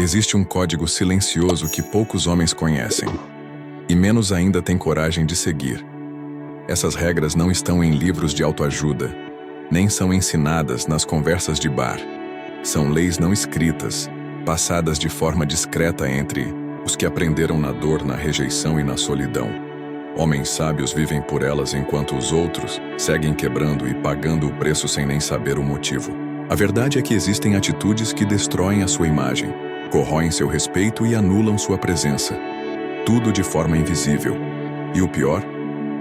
Existe um código silencioso que poucos homens conhecem, e menos ainda têm coragem de seguir. Essas regras não estão em livros de autoajuda, nem são ensinadas nas conversas de bar. São leis não escritas, passadas de forma discreta entre os que aprenderam na dor, na rejeição e na solidão. Homens sábios vivem por elas enquanto os outros seguem quebrando e pagando o preço sem nem saber o motivo. A verdade é que existem atitudes que destroem a sua imagem, corroem seu respeito e anulam sua presença. Tudo de forma invisível. E o pior?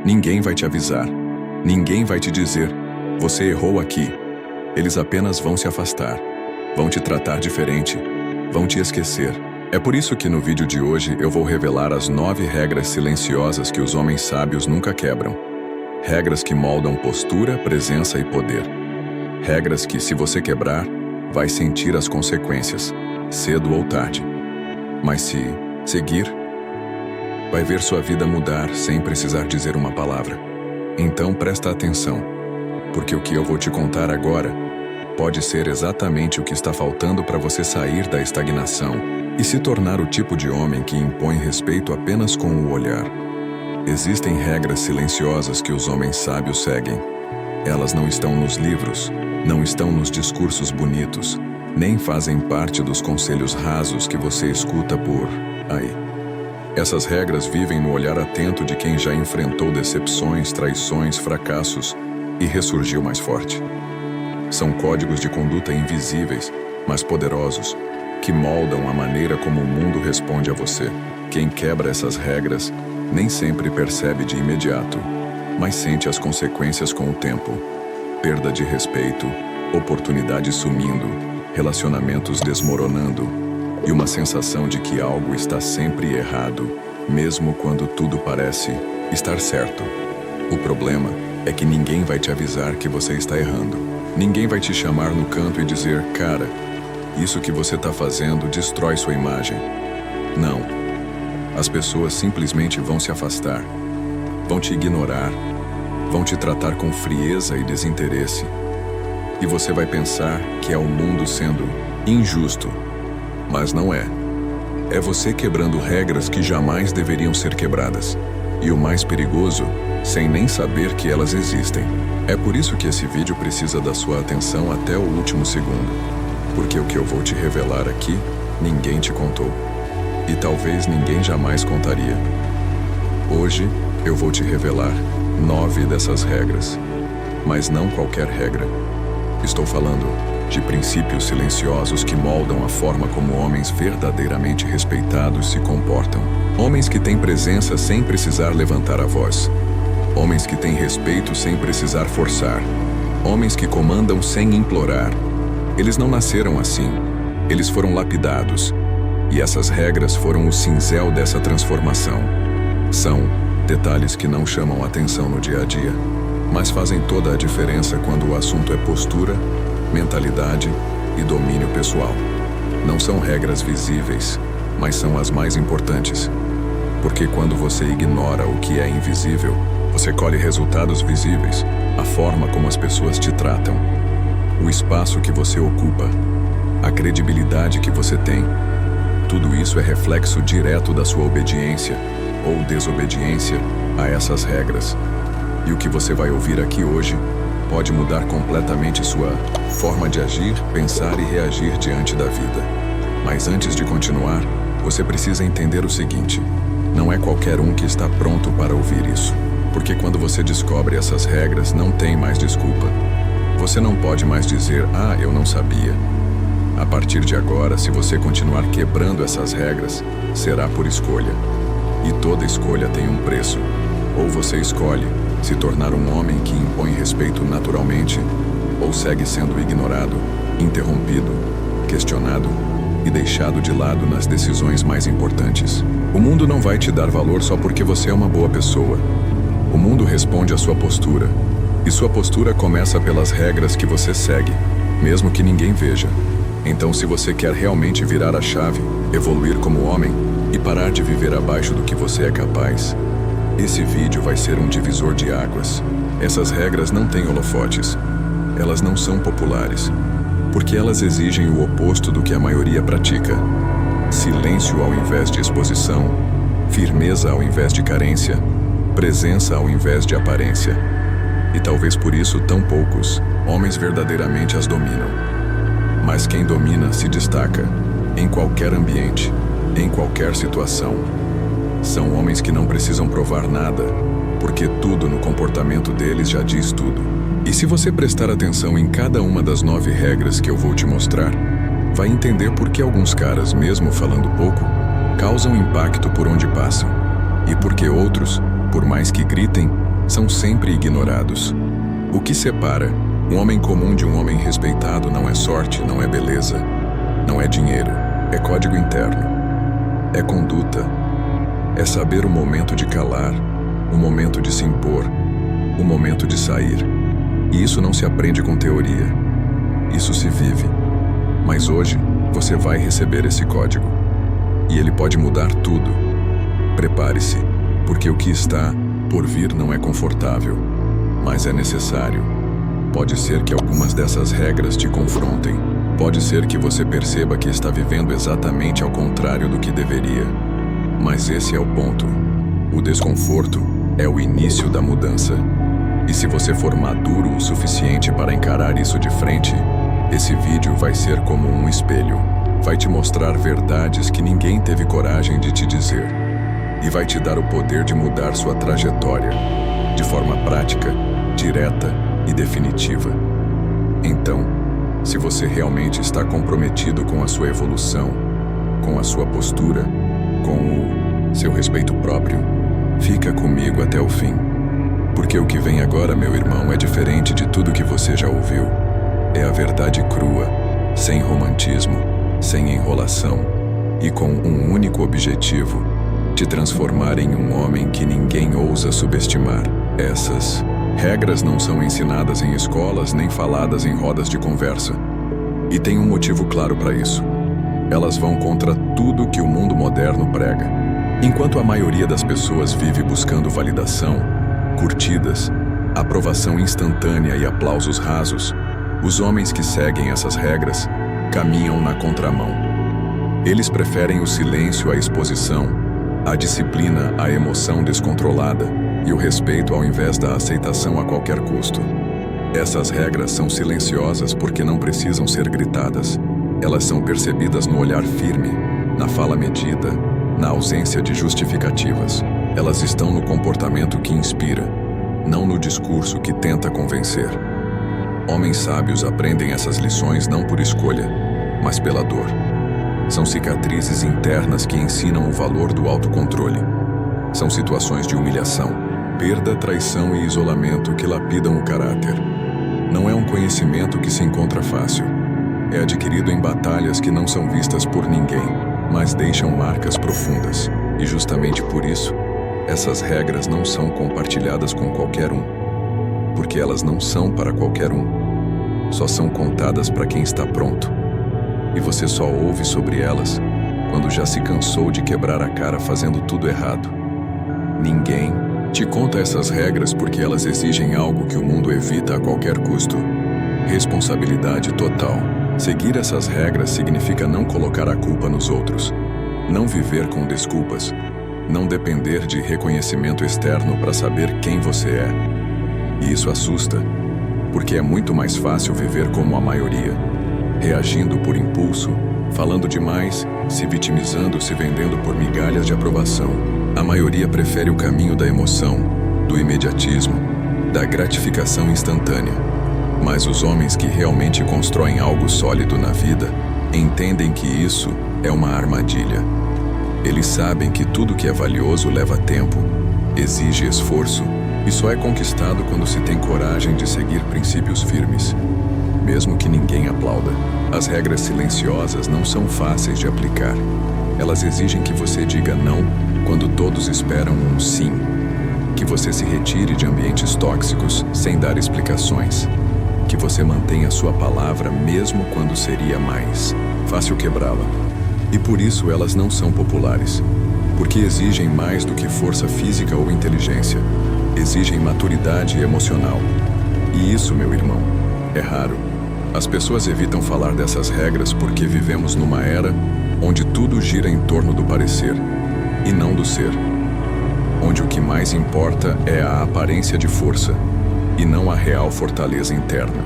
Ninguém vai te avisar. Ninguém vai te dizer: você errou aqui. Eles apenas vão se afastar. Vão te tratar diferente. Vão te esquecer. É por isso que no vídeo de hoje eu vou revelar as 9 regras silenciosas que os homens sábios nunca quebram. Regras que moldam postura, presença e poder. Regras que, se você quebrar, vai sentir as consequências, cedo ou tarde. Mas se seguir, vai ver sua vida mudar sem precisar dizer uma palavra. Então presta atenção, porque o que eu vou te contar agora pode ser exatamente o que está faltando para você sair da estagnação e se tornar o tipo de homem que impõe respeito apenas com o olhar. Existem regras silenciosas que os homens sábios seguem. Elas não estão nos livros, não estão nos discursos bonitos, nem fazem parte dos conselhos rasos que você escuta por aí. Essas regras vivem no olhar atento de quem já enfrentou decepções, traições, fracassos e ressurgiu mais forte. São códigos de conduta invisíveis, mas poderosos, que moldam a maneira como o mundo responde a você. Quem quebra essas regras nem sempre percebe de imediato, mas sente as consequências com o tempo. Perda de respeito, oportunidades sumindo, relacionamentos desmoronando e uma sensação de que algo está sempre errado, mesmo quando tudo parece estar certo. O problema é que ninguém vai te avisar que você está errando. Ninguém vai te chamar no canto e dizer: cara, isso que você está fazendo destrói sua imagem. Não. As pessoas simplesmente vão se afastar, vão te ignorar, vão te tratar com frieza e desinteresse. E você vai pensar que é o mundo sendo injusto. Mas não é. É você quebrando regras que jamais deveriam ser quebradas. E o mais perigoso, sem nem saber que elas existem. É por isso que esse vídeo precisa da sua atenção até o último segundo. Porque o que eu vou te revelar aqui, ninguém te contou. E talvez ninguém jamais contaria. Hoje, eu vou te revelar 9 dessas regras. Mas não qualquer regra. Estou falando de princípios silenciosos que moldam a forma como homens verdadeiramente respeitados se comportam. Homens que têm presença sem precisar levantar a voz. Homens que têm respeito sem precisar forçar. Homens que comandam sem implorar. Eles não nasceram assim. Eles foram lapidados. E essas regras foram o cinzel dessa transformação. São detalhes que não chamam atenção no dia a dia, mas fazem toda a diferença quando o assunto é postura, mentalidade e domínio pessoal. Não são regras visíveis, mas são as mais importantes. Porque quando você ignora o que é invisível, você colhe resultados visíveis, a forma como as pessoas te tratam, o espaço que você ocupa, a credibilidade que você tem. Tudo isso é reflexo direto da sua obediência ou desobediência a essas regras. E o que você vai ouvir aqui hoje pode mudar completamente sua forma de agir, pensar e reagir diante da vida. Mas antes de continuar, você precisa entender o seguinte: não é qualquer um que está pronto para ouvir isso. Porque quando você descobre essas regras, não tem mais desculpa. Você não pode mais dizer: ah, eu não sabia. A partir de agora, se você continuar quebrando essas regras, será por escolha. E toda escolha tem um preço. Ou você escolhe se tornar um homem que impõe respeito naturalmente, ou segue sendo ignorado, interrompido, questionado e deixado de lado nas decisões mais importantes. O mundo não vai te dar valor só porque você é uma boa pessoa. O mundo responde à sua postura. E sua postura começa pelas regras que você segue, mesmo que ninguém veja. Então, se você quer realmente virar a chave, evoluir como homem e parar de viver abaixo do que você é capaz, esse vídeo vai ser um divisor de águas. Essas regras não têm holofotes. Elas não são populares, porque elas exigem o oposto do que a maioria pratica. silêncio ao invés de exposição, firmeza ao invés de carência, presença ao invés de aparência. E talvez por isso tão poucos homens verdadeiramente as dominam. Mas quem domina se destaca em qualquer ambiente, em qualquer situação. São homens que não precisam provar nada, porque tudo no comportamento deles já diz tudo. E se você prestar atenção em cada uma das 9 regras que eu vou te mostrar, vai entender por que alguns caras, mesmo falando pouco, causam impacto por onde passam. E por que outros, por mais que gritem, são sempre ignorados. O que separa um homem comum de um homem respeitado não é sorte, não é beleza, não é dinheiro, é código interno, é conduta, é saber o momento de calar, o momento de se impor, o momento de sair. E isso não se aprende com teoria, isso se vive. Mas hoje, você vai receber esse código. E ele pode mudar tudo. Prepare-se, porque o que está por vir não é confortável, mas é necessário. Pode ser que algumas dessas regras te confrontem. Pode ser que você perceba que está vivendo exatamente ao contrário do que deveria. Mas esse é o ponto. O desconforto é o início da mudança. E se você for maduro o suficiente para encarar isso de frente, esse vídeo vai ser como um espelho. Vai te mostrar verdades que ninguém teve coragem de te dizer. E vai te dar o poder de mudar sua trajetória, de forma prática, direta e definitiva. Então, se você realmente está comprometido com a sua evolução, com a sua postura, com o seu respeito próprio, fica comigo até o fim. Porque o que vem agora, meu irmão, é diferente de tudo que você já ouviu. É a verdade crua, sem romantismo, sem enrolação e com um único objetivo: te transformar em um homem que ninguém ousa subestimar. Essas regras não são ensinadas em escolas nem faladas em rodas de conversa. E tem um motivo claro para isso. Elas vão contra tudo que o mundo moderno prega. Enquanto a maioria das pessoas vive buscando validação, curtidas, aprovação instantânea e aplausos rasos, os homens que seguem essas regras caminham na contramão. Eles preferem o silêncio à exposição, a disciplina à emoção descontrolada e o respeito ao invés da aceitação a qualquer custo. Essas regras são silenciosas porque não precisam ser gritadas. Elas são percebidas no olhar firme, na fala medida, na ausência de justificativas. Elas estão no comportamento que inspira, não no discurso que tenta convencer. Homens sábios aprendem essas lições não por escolha, mas pela dor. São cicatrizes internas que ensinam o valor do autocontrole. São situações de humilhação, perda, traição e isolamento que lapidam o caráter. Não é um conhecimento que se encontra fácil. É adquirido em batalhas que não são vistas por ninguém, mas deixam marcas profundas. E justamente por isso, essas regras não são compartilhadas com qualquer um. Porque elas não são para qualquer um. Só são contadas para quem está pronto. E você só ouve sobre elas quando já se cansou de quebrar a cara fazendo tudo errado. Ninguém te conta essas regras porque elas exigem algo que o mundo evita a qualquer custo: responsabilidade total. Seguir essas regras significa não colocar a culpa nos outros, não viver com desculpas, não depender de reconhecimento externo para saber quem você é. E isso assusta, porque é muito mais fácil viver como a maioria, reagindo por impulso, falando demais, se vitimizando, se vendendo por migalhas de aprovação. A maioria prefere o caminho da emoção, do imediatismo, da gratificação instantânea. Mas os homens que realmente constroem algo sólido na vida entendem que isso é uma armadilha. Eles sabem que tudo que é valioso leva tempo, exige esforço e só é conquistado quando se tem coragem de seguir princípios firmes, mesmo que ninguém aplauda. As regras silenciosas não são fáceis de aplicar. Elas exigem que você diga não quando todos esperam um sim, que você se retire de ambientes tóxicos sem dar explicações, que você mantenha sua palavra mesmo quando seria mais fácil quebrá-la. E por isso elas não são populares, porque exigem mais do que força física ou inteligência. Exigem maturidade emocional. E isso, meu irmão, é raro. As pessoas evitam falar dessas regras porque vivemos numa era onde tudo gira em torno do parecer e não do ser, onde o que mais importa é a aparência de força e não a real fortaleza interna.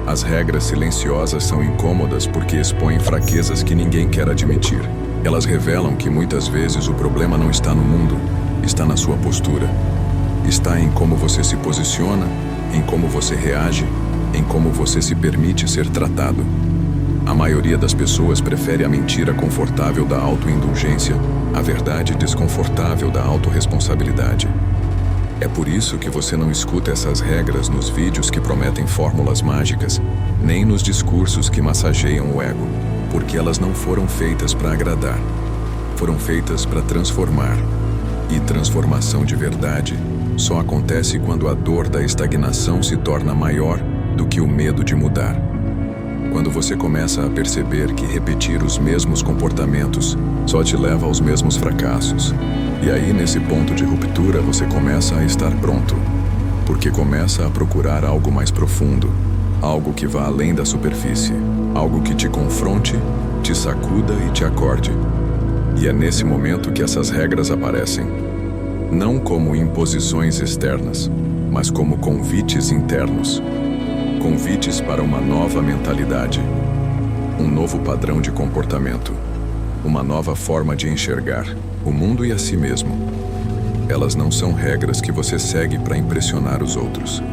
As regras silenciosas são incômodas porque expõem fraquezas que ninguém quer admitir. Elas revelam que muitas vezes o problema não está no mundo, está na sua postura. Está em como você se posiciona, em como você reage, em como você se permite ser tratado. A maioria das pessoas prefere a mentira confortável da autoindulgência à verdade desconfortável da autorresponsabilidade. É por isso que você não escuta essas regras nos vídeos que prometem fórmulas mágicas, nem nos discursos que massageiam o ego, porque elas não foram feitas para agradar. Foram feitas para transformar. E transformação de verdade só acontece quando a dor da estagnação se torna maior do que o medo de mudar. Quando você começa a perceber que repetir os mesmos comportamentos só te leva aos mesmos fracassos. E aí, nesse ponto de ruptura, você começa a estar pronto. Porque começa a procurar algo mais profundo, algo que vá além da superfície, algo que te confronte, te sacuda e te acorde. E é nesse momento que essas regras aparecem. Não como imposições externas, mas como convites internos. Convites para uma nova mentalidade, um novo padrão de comportamento, uma nova forma de enxergar o mundo e a si mesmo. Elas não são regras que você segue para impressionar os outros.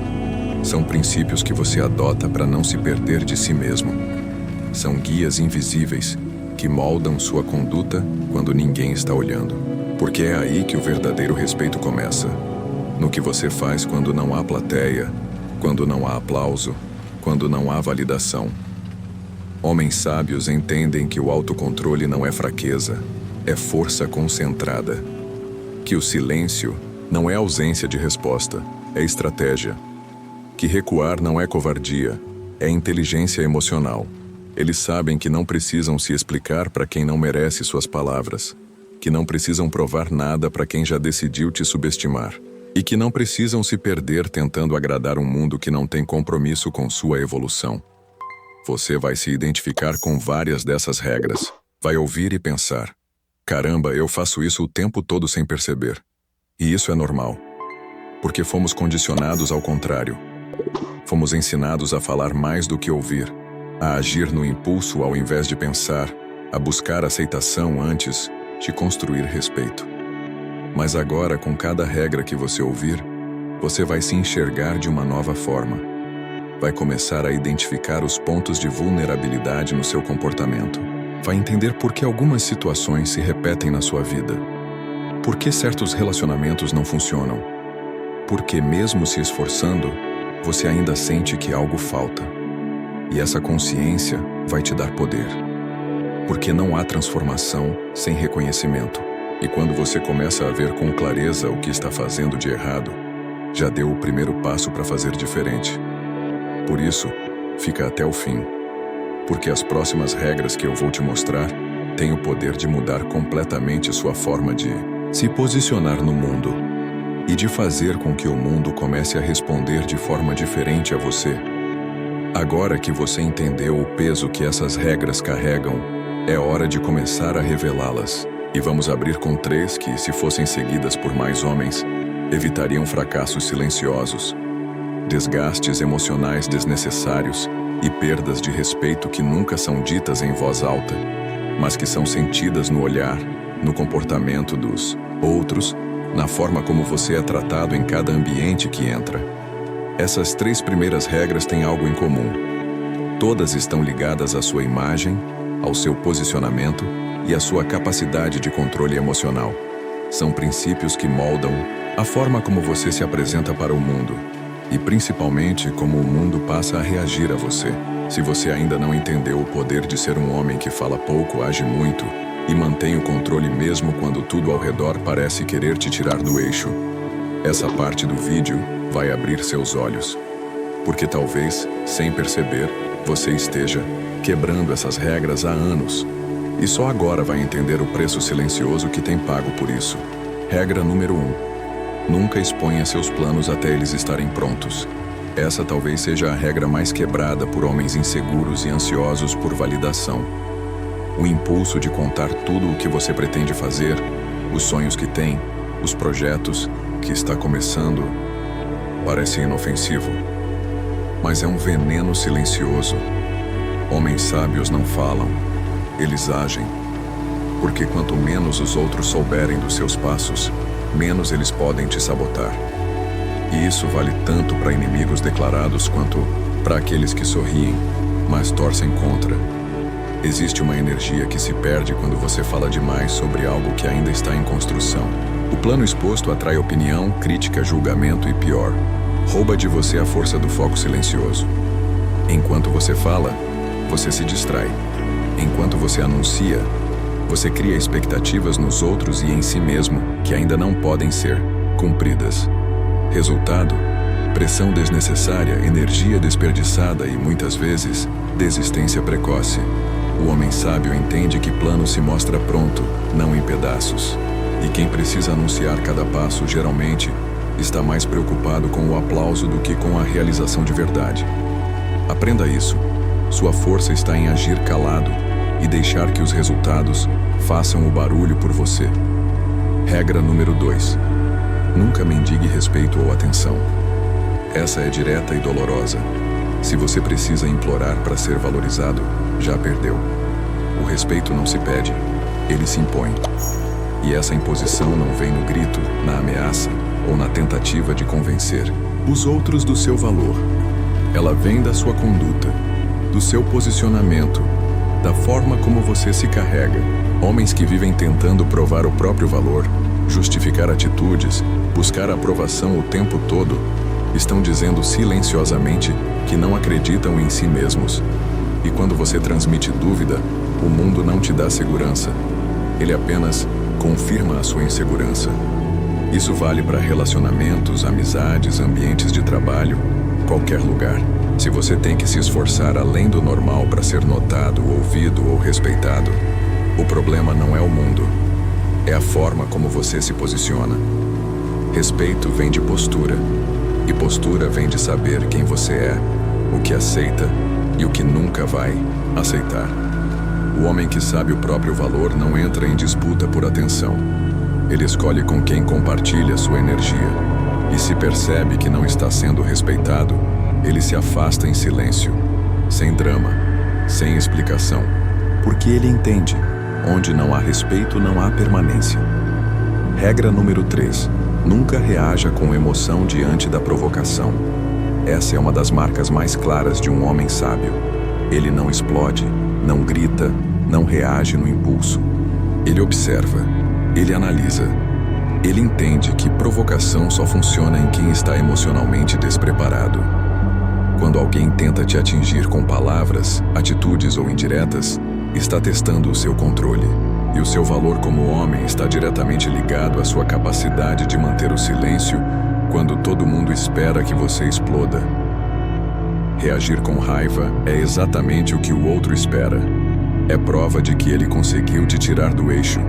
São princípios que você adota para não se perder de si mesmo. São guias invisíveis que moldam sua conduta quando ninguém está olhando. Porque é aí que o verdadeiro respeito começa. No que você faz quando não há plateia, quando não há aplauso, quando não há validação. Homens sábios entendem que o autocontrole não é fraqueza, é força concentrada. Que o silêncio não é ausência de resposta, é estratégia. Que recuar não é covardia, é inteligência emocional. Eles sabem que não precisam se explicar para quem não merece suas palavras, que não precisam provar nada para quem já decidiu te subestimar. E que não precisam se perder tentando agradar um mundo que não tem compromisso com sua evolução. Você vai se identificar com várias dessas regras. Vai ouvir e pensar: caramba, eu faço isso o tempo todo sem perceber. E isso é normal. Porque fomos condicionados ao contrário. Fomos ensinados a falar mais do que ouvir, a agir no impulso ao invés de pensar, a buscar aceitação antes de construir respeito. Mas agora, com cada regra que você ouvir, você vai se enxergar de uma nova forma. Vai começar a identificar os pontos de vulnerabilidade no seu comportamento. Vai entender por que algumas situações se repetem na sua vida. Por que certos relacionamentos não funcionam. Por que, mesmo se esforçando, você ainda sente que algo falta. E essa consciência vai te dar poder. Porque não há transformação sem reconhecimento. E quando você começa a ver com clareza o que está fazendo de errado, já deu o primeiro passo para fazer diferente. Por isso, fica até o fim. Porque as próximas regras que eu vou te mostrar têm o poder de mudar completamente sua forma de se posicionar no mundo e de fazer com que o mundo comece a responder de forma diferente a você. Agora que você entendeu o peso que essas regras carregam, é hora de começar a revelá-las. E vamos abrir com 3 que, se fossem seguidas por mais homens, evitariam fracassos silenciosos, desgastes emocionais desnecessários e perdas de respeito que nunca são ditas em voz alta, mas que são sentidas no olhar, no comportamento dos outros, na forma como você é tratado em cada ambiente que entra. Essas 3 primeiras regras têm algo em comum. Todas estão ligadas à sua imagem, ao seu posicionamento e à sua capacidade de controle emocional. São princípios que moldam a forma como você se apresenta para o mundo e, principalmente, como o mundo passa a reagir a você. Se você ainda não entendeu o poder de ser um homem que fala pouco, age muito e mantém o controle mesmo quando tudo ao redor parece querer te tirar do eixo, essa parte do vídeo vai abrir seus olhos. Porque talvez, sem perceber, você esteja quebrando essas regras há anos. E só agora vai entender o preço silencioso que tem pago por isso. Regra número 1. Nunca exponha seus planos até eles estarem prontos. Essa talvez seja a regra mais quebrada por homens inseguros e ansiosos por validação. O impulso de contar tudo o que você pretende fazer, os sonhos que tem, os projetos que está começando, parece inofensivo. Mas é um veneno silencioso. Homens sábios não falam, eles agem. Porque quanto menos os outros souberem dos seus passos, menos eles podem te sabotar. E isso vale tanto para inimigos declarados quanto para aqueles que sorriem, mas torcem contra. Existe uma energia que se perde quando você fala demais sobre algo que ainda está em construção. O plano exposto atrai opinião, crítica, julgamento e pior, rouba de você a força do foco silencioso. Enquanto você fala, você se distrai. Enquanto você anuncia, você cria expectativas nos outros e em si mesmo que ainda não podem ser cumpridas. Resultado: pressão desnecessária, energia desperdiçada e, muitas vezes, desistência precoce. O homem sábio entende que plano se mostra pronto, não em pedaços. E quem precisa anunciar cada passo, geralmente, está mais preocupado com o aplauso do que com a realização de verdade. Aprenda isso. Sua força está em agir calado e deixar que os resultados façam o barulho por você. Regra número 2. Nunca mendigue respeito ou atenção. Essa é direta e dolorosa. Se você precisa implorar para ser valorizado, já perdeu. O respeito não se pede, ele se impõe. E essa imposição não vem no grito, na ameaça ou na tentativa de convencer os outros do seu valor. Ela vem da sua conduta, do seu posicionamento, da forma como você se carrega. Homens que vivem tentando provar o próprio valor, justificar atitudes, buscar aprovação o tempo todo, estão dizendo silenciosamente que não acreditam em si mesmos. E quando você transmite dúvida, o mundo não te dá segurança. Ele apenas confirma a sua insegurança. Isso vale para relacionamentos, amizades, ambientes de trabalho, qualquer lugar. Se você tem que se esforçar além do normal para ser notado, ouvido ou respeitado, o problema não é o mundo, é a forma como você se posiciona. Respeito vem de postura, e postura vem de saber quem você é, o que aceita e o que nunca vai aceitar. O homem que sabe o próprio valor não entra em disputa por atenção. Ele escolhe com quem compartilha sua energia. E se percebe que não está sendo respeitado, ele se afasta em silêncio, sem drama, sem explicação. Porque ele entende, onde não há respeito, não há permanência. Regra número 3. Nunca reaja com emoção diante da provocação. Essa é uma das marcas mais claras de um homem sábio. Ele não explode, não grita, não reage no impulso. Ele observa, ele analisa. Ele entende que provocação só funciona em quem está emocionalmente despreparado. Quando alguém tenta te atingir com palavras, atitudes ou indiretas, está testando o seu controle. E o seu valor como homem está diretamente ligado à sua capacidade de manter o silêncio quando todo mundo espera que você exploda. Reagir com raiva é exatamente o que o outro espera. É prova de que ele conseguiu te tirar do eixo.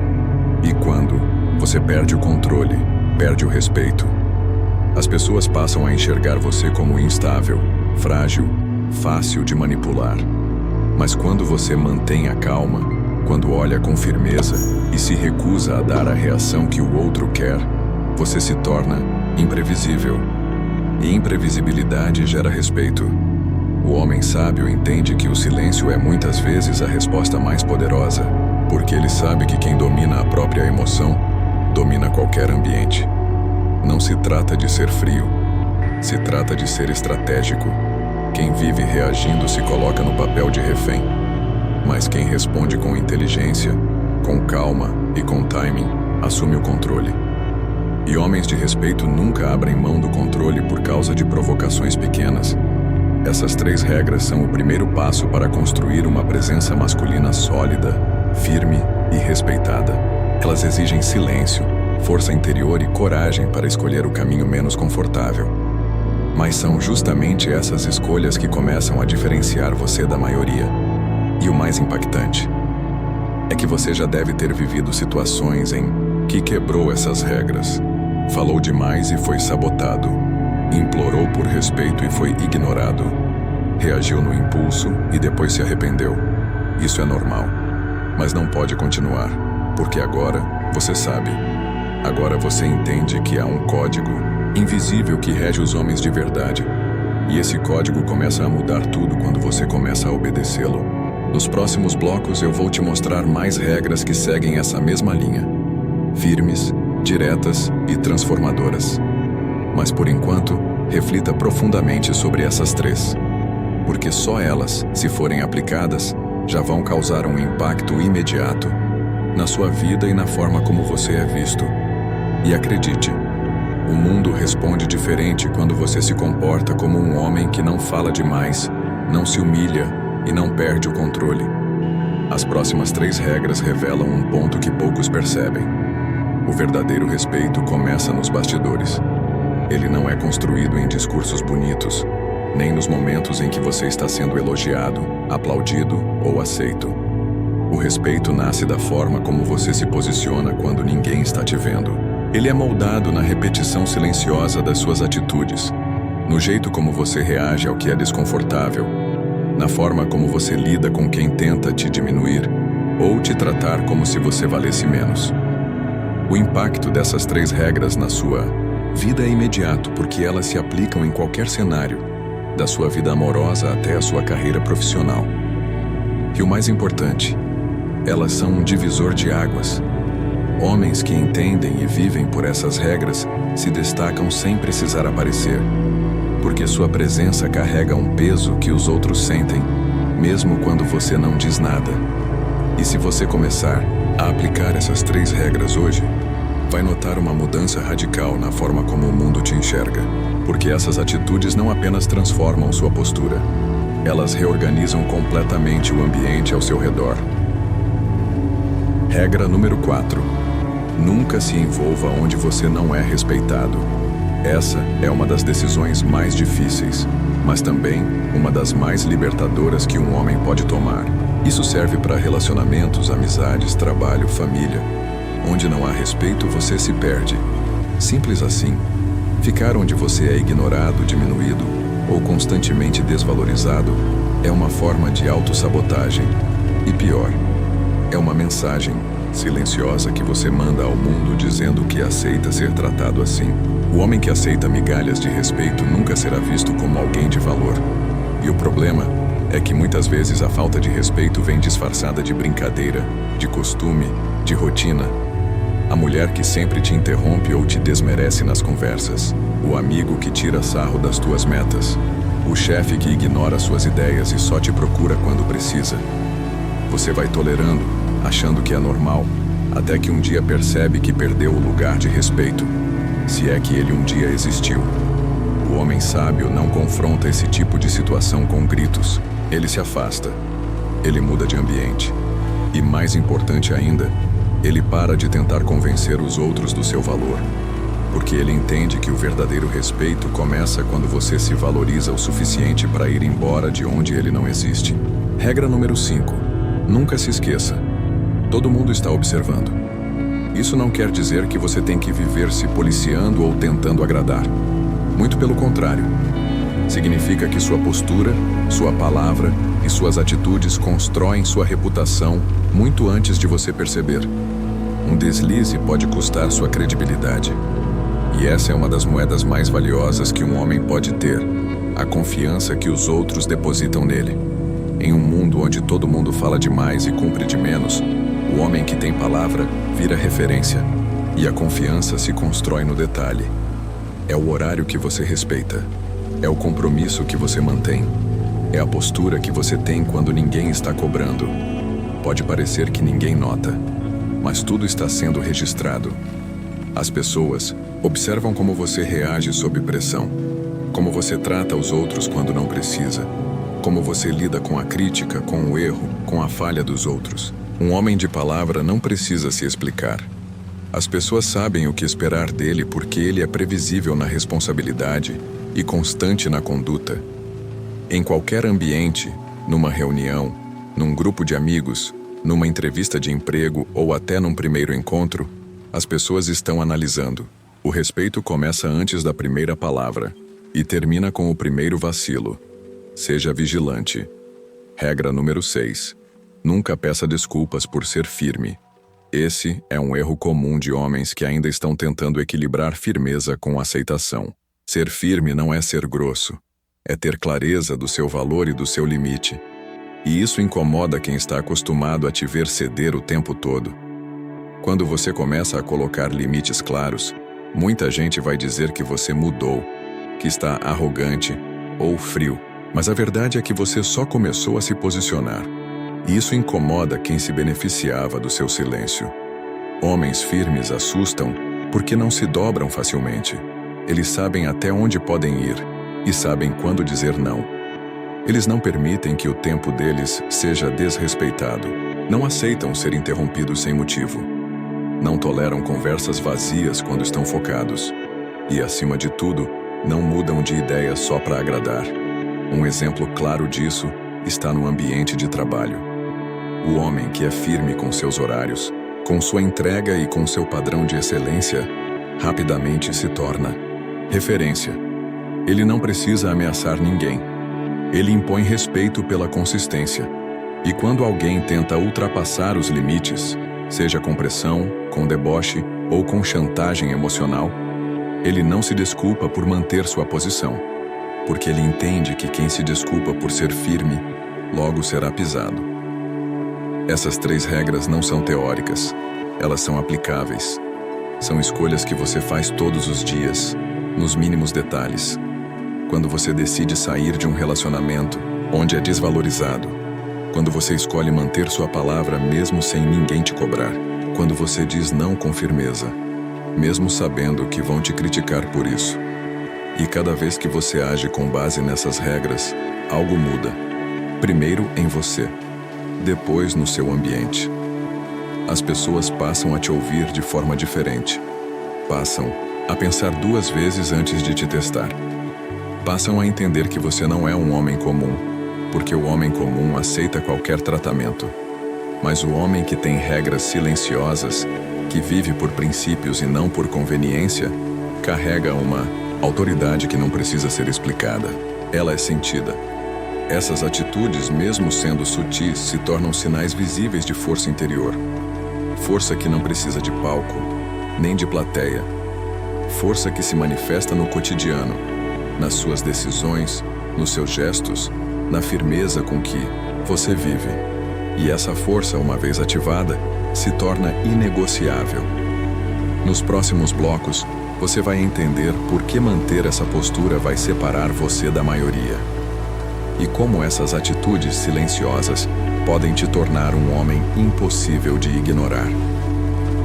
E quando você perde o controle, perde o respeito. As pessoas passam a enxergar você como instável, frágil, fácil de manipular. Mas quando você mantém a calma, quando olha com firmeza e se recusa a dar a reação que o outro quer, você se torna imprevisível. E imprevisibilidade gera respeito. O homem sábio entende que o silêncio é muitas vezes a resposta mais poderosa, porque ele sabe que quem domina a própria emoção, domina qualquer ambiente. Não se trata de ser frio, se trata de ser estratégico. Quem vive reagindo se coloca no papel de refém, mas quem responde com inteligência, com calma e com timing, assume o controle. E homens de respeito nunca abrem mão do controle por causa de provocações pequenas. Essas 3 regras são o primeiro passo para construir uma presença masculina sólida, firme e respeitada. Elas exigem silêncio, força interior e coragem para escolher o caminho menos confortável. Mas são justamente essas escolhas que começam a diferenciar você da maioria. E o mais impactante é que você já deve ter vivido situações em que quebrou essas regras, falou demais e foi sabotado, implorou por respeito e foi ignorado, reagiu no impulso e depois se arrependeu. Isso é normal. mas não pode continuar, porque agora você sabe. Agora você entende que há um código invisível que rege os homens de verdade. E esse código começa a mudar tudo quando você começa a obedecê-lo. Nos próximos blocos eu vou te mostrar mais regras que seguem essa mesma linha. Firmes, diretas e transformadoras. Mas por enquanto, reflita profundamente sobre essas três. Porque só elas, se forem aplicadas, já vão causar um impacto imediato na sua vida e na forma como você é visto. E acredite, o mundo responde diferente quando você se comporta como um homem que não fala demais, não se humilha e não perde o controle. As próximas 3 regras revelam um ponto que poucos percebem. O verdadeiro respeito começa nos bastidores. Ele não é construído em discursos bonitos, nem nos momentos em que você está sendo elogiado, aplaudido ou aceito. O respeito nasce da forma como você se posiciona quando ninguém está te vendo. Ele é moldado na repetição silenciosa das suas atitudes, no jeito como você reage ao que é desconfortável, na forma como você lida com quem tenta te diminuir ou te tratar como se você valesse menos. O impacto dessas 3 regras na sua vida é imediato porque elas se aplicam em qualquer cenário, da sua vida amorosa até a sua carreira profissional. E o mais importante, elas são um divisor de águas. Homens que entendem e vivem por essas regras se destacam sem precisar aparecer, porque sua presença carrega um peso que os outros sentem, mesmo quando você não diz nada. E se você começar a aplicar essas 3 regras hoje, vai notar uma mudança radical na forma como o mundo te enxerga, porque essas atitudes não apenas transformam sua postura, elas reorganizam completamente o ambiente ao seu redor. Regra número 4. Nunca se envolva onde você não é respeitado. Essa é uma das decisões mais difíceis, mas também uma das mais libertadoras que um homem pode tomar. Isso serve para relacionamentos, amizades, trabalho, família. Onde não há respeito, você se perde. Simples assim. Ficar onde você é ignorado, diminuído ou constantemente desvalorizado é uma forma de autossabotagem. E pior, é uma mensagem silenciosa que você manda ao mundo dizendo que aceita ser tratado assim. O homem que aceita migalhas de respeito nunca será visto como alguém de valor. E o problema é que muitas vezes a falta de respeito vem disfarçada de brincadeira, de costume, de rotina. A mulher que sempre te interrompe ou te desmerece nas conversas. O amigo que tira sarro das tuas metas. O chefe que ignora suas ideias e só te procura quando precisa. Você vai tolerando, achando que é normal, até que um dia percebe que perdeu o lugar de respeito, se é que ele um dia existiu. O homem sábio não confronta esse tipo de situação com gritos. Ele se afasta. Ele muda de ambiente. E mais importante ainda, ele para de tentar convencer os outros do seu valor. Porque ele entende que o verdadeiro respeito começa quando você se valoriza o suficiente para ir embora de onde ele não existe. Regra número 5. Nunca se esqueça. Todo mundo está observando. Isso não quer dizer que você tem que viver se policiando ou tentando agradar. Muito pelo contrário. Significa que sua postura, sua palavra e suas atitudes constroem sua reputação muito antes de você perceber. Um deslize pode custar sua credibilidade. E essa é uma das moedas mais valiosas que um homem pode ter, a confiança que os outros depositam nele. Em um mundo onde todo mundo fala demais e cumpre de menos, o homem que tem palavra vira referência, e a confiança se constrói no detalhe. É o horário que você respeita, é o compromisso que você mantém, é a postura que você tem quando ninguém está cobrando. Pode parecer que ninguém nota, mas tudo está sendo registrado. As pessoas observam como você reage sob pressão, como você trata os outros quando não precisa, como você lida com a crítica, com o erro, com a falha dos outros. Um homem de palavra não precisa se explicar. As pessoas sabem o que esperar dele porque ele é previsível na responsabilidade e constante na conduta. Em qualquer ambiente, numa reunião, num grupo de amigos, numa entrevista de emprego ou até num primeiro encontro, as pessoas estão analisando. O respeito começa antes da primeira palavra e termina com o primeiro vacilo. Seja vigilante. Regra número 6. Nunca peça desculpas por ser firme. Esse é um erro comum de homens que ainda estão tentando equilibrar firmeza com aceitação. Ser firme não é ser grosso. É ter clareza do seu valor e do seu limite. E isso incomoda quem está acostumado a te ver ceder o tempo todo. Quando você começa a colocar limites claros, muita gente vai dizer que você mudou, que está arrogante ou frio. Mas a verdade é que você só começou a se posicionar. E isso incomoda quem se beneficiava do seu silêncio. Homens firmes assustam porque não se dobram facilmente. Eles sabem até onde podem ir e sabem quando dizer não. Eles não permitem que o tempo deles seja desrespeitado. Não aceitam ser interrompidos sem motivo. Não toleram conversas vazias quando estão focados. E, acima de tudo, não mudam de ideia só para agradar. Um exemplo claro disso está no ambiente de trabalho. O homem que é firme com seus horários, com sua entrega e com seu padrão de excelência, rapidamente se torna referência. Ele não precisa ameaçar ninguém. Ele impõe respeito pela consistência. E quando alguém tenta ultrapassar os limites, seja com pressão, com deboche ou com chantagem emocional, ele não se desculpa por manter sua posição, porque ele entende que quem se desculpa por ser firme, logo será pisado. Essas 3 regras não são teóricas, elas são aplicáveis. São escolhas que você faz todos os dias, nos mínimos detalhes. Quando você decide sair de um relacionamento onde é desvalorizado, quando você escolhe manter sua palavra mesmo sem ninguém te cobrar, quando você diz não com firmeza, mesmo sabendo que vão te criticar por isso. E cada vez que você age com base nessas regras, algo muda. Primeiro em você, depois no seu ambiente. As pessoas passam a te ouvir de forma diferente. Passam a pensar 2 vezes antes de te testar. Passam a entender que você não é um homem comum, porque o homem comum aceita qualquer tratamento. Mas o homem que tem regras silenciosas, que vive por princípios e não por conveniência, carrega uma autoridade que não precisa ser explicada. Ela é sentida. Essas atitudes, mesmo sendo sutis, se tornam sinais visíveis de força interior. Força que não precisa de palco, nem de plateia. Força que se manifesta no cotidiano, nas suas decisões, nos seus gestos, na firmeza com que você vive. E essa força, uma vez ativada, se torna inegociável. Nos próximos blocos, você vai entender por que manter essa postura vai separar você da maioria. E como essas atitudes silenciosas podem te tornar um homem impossível de ignorar.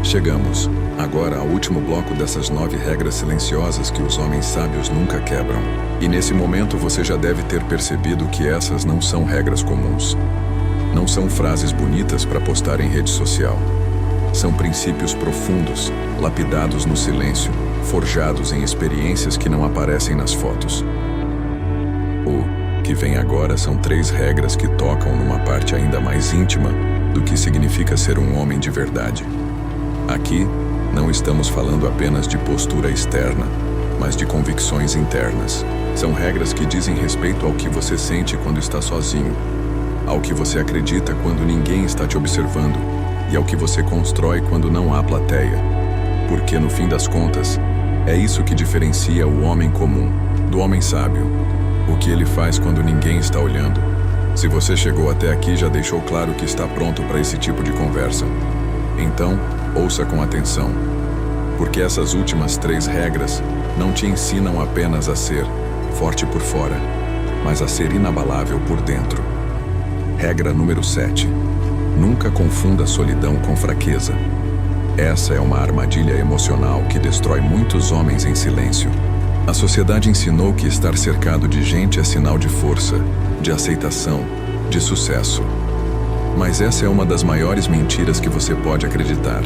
Chegamos, agora, ao último bloco dessas 9 regras silenciosas que os homens sábios nunca quebram. E nesse momento você já deve ter percebido que essas não são regras comuns. Não são frases bonitas para postar em rede social. São princípios profundos, lapidados no silêncio, forjados em experiências que não aparecem nas fotos. O que vem agora são 3 regras que tocam numa parte ainda mais íntima do que significa ser um homem de verdade. Aqui, não estamos falando apenas de postura externa, mas de convicções internas. São regras que dizem respeito ao que você sente quando está sozinho, ao que você acredita quando ninguém está te observando e ao que você constrói quando não há plateia. Porque, no fim das contas, é isso que diferencia o homem comum do homem sábio. O que ele faz quando ninguém está olhando. Se você chegou até aqui, já deixou claro que está pronto para esse tipo de conversa. Então, ouça com atenção, porque essas últimas 3 regras não te ensinam apenas a ser forte por fora, mas a ser inabalável por dentro. Regra número 7. Nunca confunda solidão com fraqueza. Essa é uma armadilha emocional que destrói muitos homens em silêncio. A sociedade ensinou que estar cercado de gente é sinal de força, de aceitação, de sucesso. Mas essa é uma das maiores mentiras que você pode acreditar.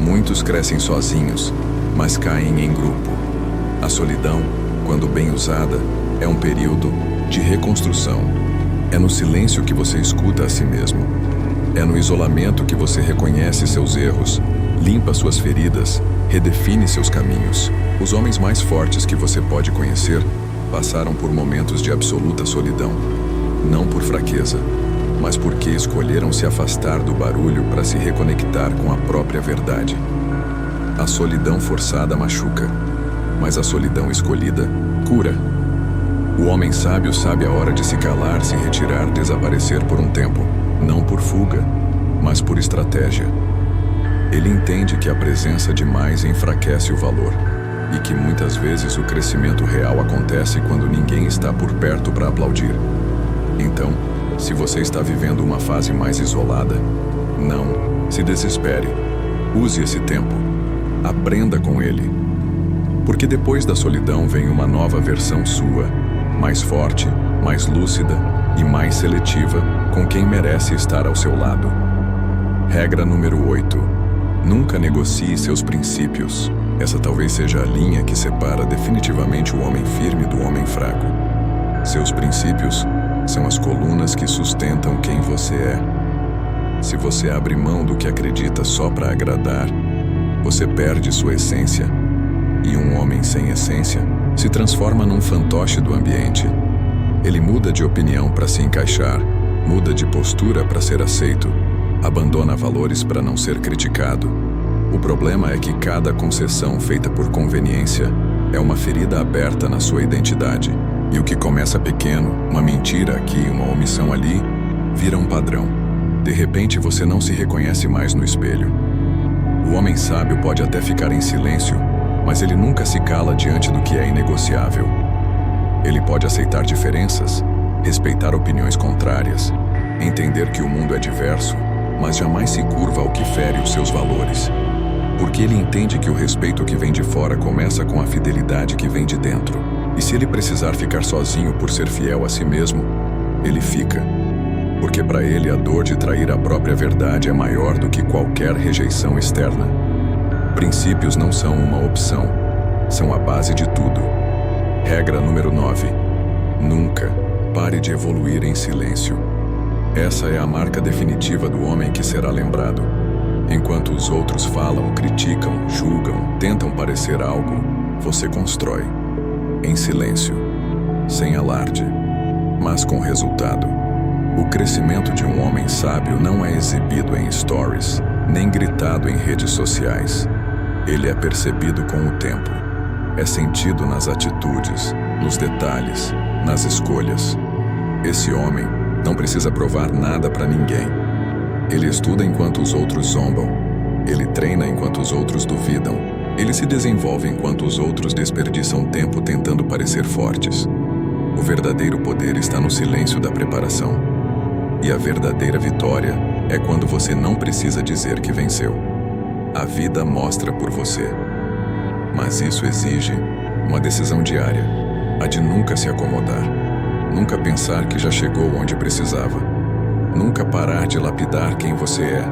Muitos crescem sozinhos, mas caem em grupo. A solidão, quando bem usada, é um período de reconstrução. É no silêncio que você escuta a si mesmo. É no isolamento que você reconhece seus erros, limpa suas feridas, redefine seus caminhos. Os homens mais fortes que você pode conhecer passaram por momentos de absoluta solidão, não por fraqueza, mas porque escolheram se afastar do barulho para se reconectar com a própria verdade. A solidão forçada machuca, mas a solidão escolhida cura. O homem sábio sabe a hora de se calar, se retirar, desaparecer por um tempo, não por fuga, mas por estratégia. Ele entende que a presença demais enfraquece o valor e que muitas vezes o crescimento real acontece quando ninguém está por perto para aplaudir. Então, se você está vivendo uma fase mais isolada, não se desespere. Use esse tempo. Aprenda com ele. Porque depois da solidão vem uma nova versão sua, mais forte, mais lúcida e mais seletiva com quem merece estar ao seu lado. Regra número 8. Nunca negocie seus princípios. Essa talvez seja a linha que separa definitivamente o homem firme do homem fraco. Seus princípios são as colunas que sustentam quem você é. Se você abre mão do que acredita só para agradar, você perde sua essência. E um homem sem essência se transforma num fantoche do ambiente. Ele muda de opinião para se encaixar, muda de postura para ser aceito, abandona valores para não ser criticado. O problema é que cada concessão feita por conveniência é uma ferida aberta na sua identidade. E o que começa pequeno, uma mentira aqui, uma omissão ali, vira um padrão. De repente você não se reconhece mais no espelho. O homem sábio pode até ficar em silêncio, mas ele nunca se cala diante do que é inegociável. Ele pode aceitar diferenças, respeitar opiniões contrárias, entender que o mundo é diverso, mas jamais se curva ao que fere os seus valores. Porque ele entende que o respeito que vem de fora começa com a fidelidade que vem de dentro. E se ele precisar ficar sozinho por ser fiel a si mesmo, ele fica. Porque para ele a dor de trair a própria verdade é maior do que qualquer rejeição externa. Princípios não são uma opção, são a base de tudo. Regra número 9. Nunca pare de evoluir em silêncio. Essa é a marca definitiva do homem que será lembrado. Enquanto os outros falam, criticam, julgam, tentam parecer algo, você constrói. Em silêncio, sem alarde, mas com resultado. O crescimento de um homem sábio não é exibido em stories, nem gritado em redes sociais. Ele é percebido com o tempo. É sentido nas atitudes, nos detalhes, nas escolhas. Esse homem não precisa provar nada para ninguém. Ele estuda enquanto os outros zombam. Ele treina enquanto os outros duvidam. Ele se desenvolve enquanto os outros desperdiçam tempo tentando parecer fortes. O verdadeiro poder está no silêncio da preparação. E a verdadeira vitória é quando você não precisa dizer que venceu. A vida mostra por você. Mas isso exige uma decisão diária, a de nunca se acomodar, nunca pensar que já chegou onde precisava, nunca parar de lapidar quem você é.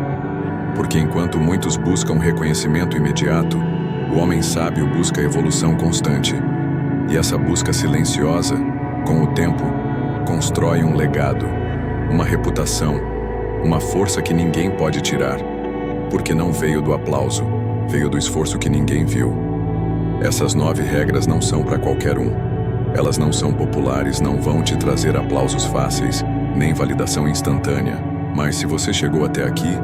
Porque enquanto muitos buscam reconhecimento imediato, o homem sábio busca evolução constante. E essa busca silenciosa, com o tempo, constrói um legado, uma reputação, uma força que ninguém pode tirar, porque não veio do aplauso, veio do esforço que ninguém viu. Essas 9 regras não são para qualquer um. Elas não são populares, não vão te trazer aplausos fáceis, nem validação instantânea. Mas se você chegou até aqui,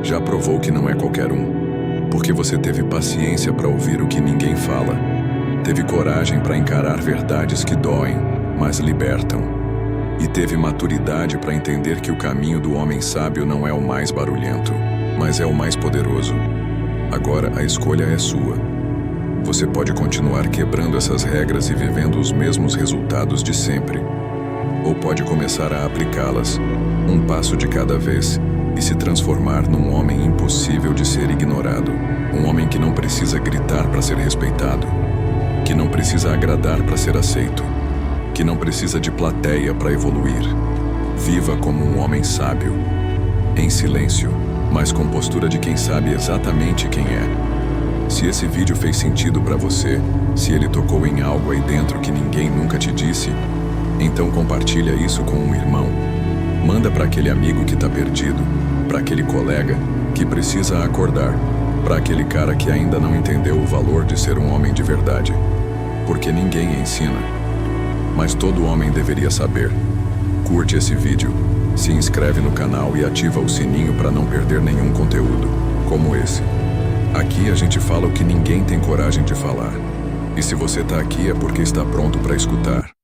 já provou que não é qualquer um. Porque você teve paciência para ouvir o que ninguém fala. Teve coragem para encarar verdades que doem, mas libertam. E teve maturidade para entender que o caminho do homem sábio não é o mais barulhento, mas é o mais poderoso. Agora a escolha é sua. Você pode continuar quebrando essas regras e vivendo os mesmos resultados de sempre. Ou pode começar a aplicá-las, um passo de cada vez, e se transformar num homem impossível de ser ignorado. Um homem que não precisa gritar para ser respeitado, que não precisa agradar para ser aceito, que não precisa de plateia para evoluir. Viva como um homem sábio, em silêncio, mas com postura de quem sabe exatamente quem é. Se esse vídeo fez sentido para você, se ele tocou em algo aí dentro que ninguém nunca te disse, então compartilha isso com um irmão. Manda para aquele amigo que está perdido, para aquele colega que precisa acordar, para aquele cara que ainda não entendeu o valor de ser um homem de verdade. Porque ninguém ensina, mas todo homem deveria saber. Curte esse vídeo, Se inscreve no canal e ativa o sininho para não perder nenhum conteúdo, como esse. Aqui a gente fala o que ninguém tem coragem de falar. E se você tá aqui é porque está pronto para escutar.